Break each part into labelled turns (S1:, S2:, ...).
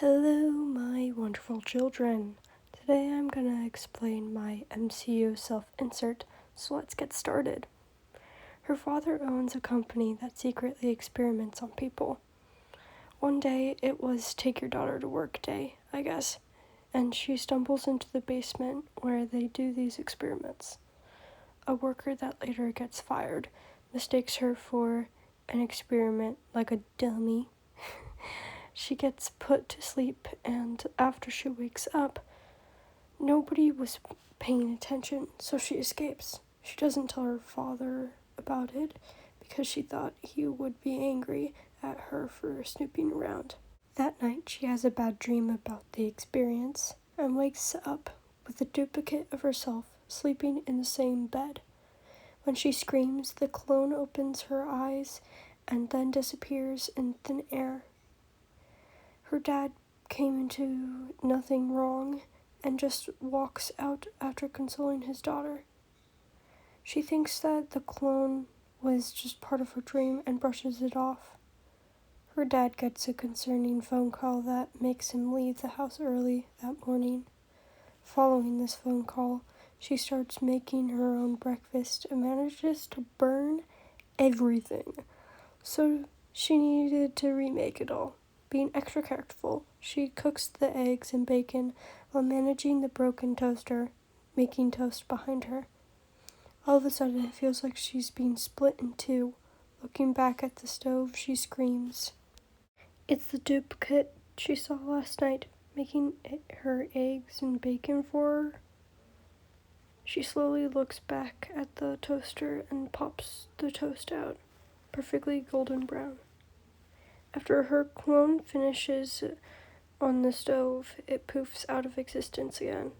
S1: Hello, my wonderful children. Today I'm gonna explain my MCU self-insert, so let's get started. Her father owns a company that secretly experiments on people. One day it was take your daughter to work day, I guess, and she stumbles into the basement where they do these experiments. A worker that later gets fired mistakes her for an experiment like a dummy. She gets put to sleep, and after she wakes up, nobody was paying attention, so she escapes. She doesn't tell her father about it because she thought he would be angry at her for snooping around. That night, she has a bad dream about the experience and wakes up with a duplicate of herself sleeping in the same bed. When she screams, the clone opens her eyes and then disappears in thin air. Her dad came into nothing wrong and just walks out after consoling his daughter. She thinks that the clone was just part of her dream and brushes it off. Her dad gets a concerning phone call that makes him leave the house early that morning. Following this phone call, she starts making her own breakfast and manages to burn everything. So she needed to remake it all. Being extra careful, she cooks the eggs and bacon while managing the broken toaster, making toast behind her. All of a sudden, it feels like she's being split in two. Looking back at the stove, she screams. It's the duplicate she saw last night, making her eggs and bacon for her. She slowly looks back at the toaster and pops the toast out, perfectly golden brown. After her clone finishes on the stove, it poofs out of existence again.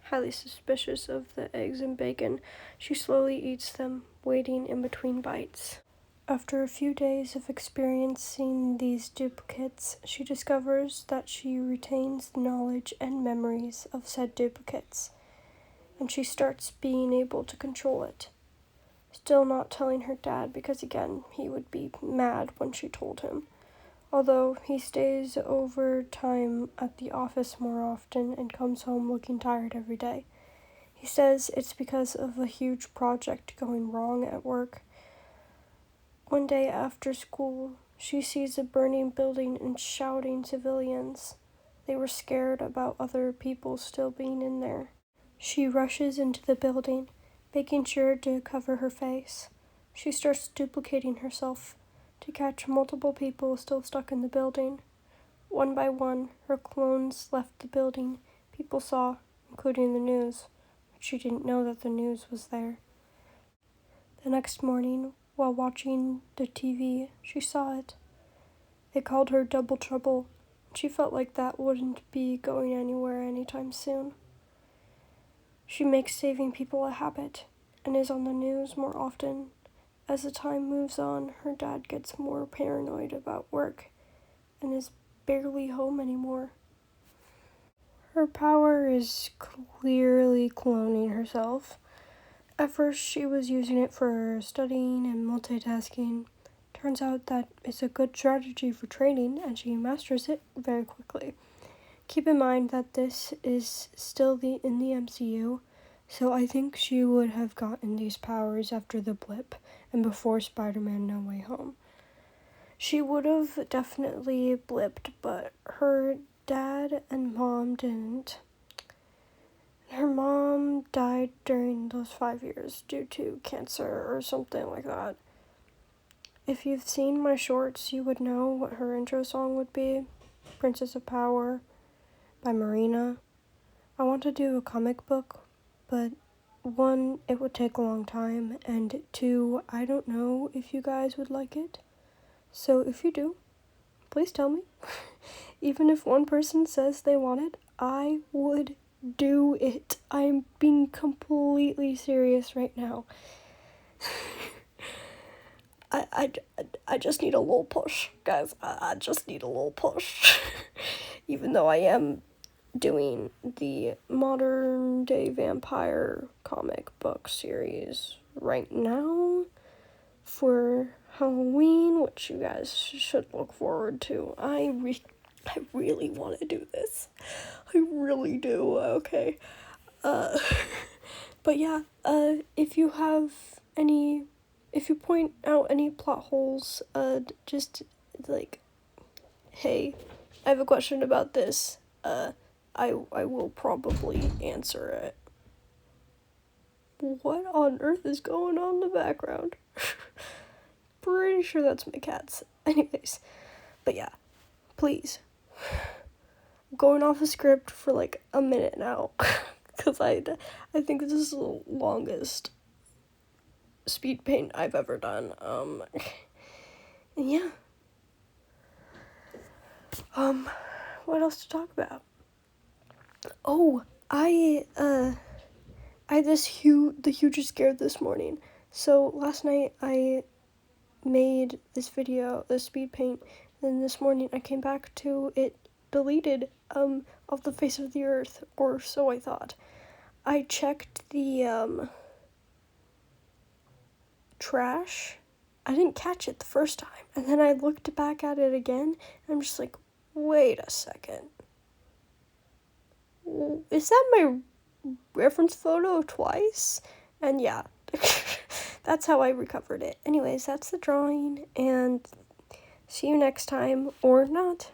S1: Highly suspicious of the eggs and bacon, she slowly eats them, waiting in between bites. After a few days of experiencing these duplicates, she discovers that she retains the knowledge and memories of said duplicates, and she starts being able to control it. Still not telling her dad because, again, he would be mad when she told him. Although he stays overtime at the office more often and comes home looking tired every day. He says it's because of a huge project going wrong at work. One day after school, she sees a burning building and shouting civilians. They were scared about other people still being in there. She rushes into the building, making sure to cover her face. She starts duplicating herself to catch multiple people still stuck in the building. One by one, her clones left the building. People saw, including the news, but she didn't know that the news was there. The next morning, while watching the TV, she saw it. They called her Double Trouble, and she felt like that wouldn't be going anywhere anytime soon. She makes saving people a habit, and is on the news more often. As the time moves on, her dad gets more paranoid about work and is barely home anymore. Her power is clearly cloning herself. At first, she was using it for studying and multitasking. Turns out that it's a good strategy for training, and she masters it very quickly. Keep in mind that this is still in the MCU, so I think she would have gotten these powers after the blip and before Spider-Man No Way Home. She would have definitely blipped, but her dad and mom didn't. Her mom died during those 5 years due to cancer or something like that. If you've seen my shorts, you would know what her intro song would be. Princess of Power by Marina. I want to do a comic book, but 1, it would take a long time, and 2, I don't know if you guys would like it. So if you do, please tell me. Even if one person says they want it, I would do it. I'm being completely serious right now. I just need a little push, guys. I just need a little push. Even though I am doing the modern day vampire comic book series right now for Halloween, which you guys should look forward to. I I really want to do this. I really do, okay. But yeah, if you point out any plot holes, just, like, hey, I have a question about this, I will probably answer it. What on earth is going on in the background? Pretty sure that's my cats. Anyways, but yeah, please. I'm going off a script for like a minute now, because I think this is the longest speed paint I've ever done. And yeah. What else to talk about? Oh, I had the hugest scare this morning. So last night I made this video, the speed paint, then this morning I came back to it deleted off the face of the earth, or so I thought. I checked the trash. I didn't catch it the first time, and then I looked back at it again, and I'm just like, wait a second. Is that my reference photo twice? And yeah, that's how I recovered it. Anyways, that's the drawing, and see you next time, or not.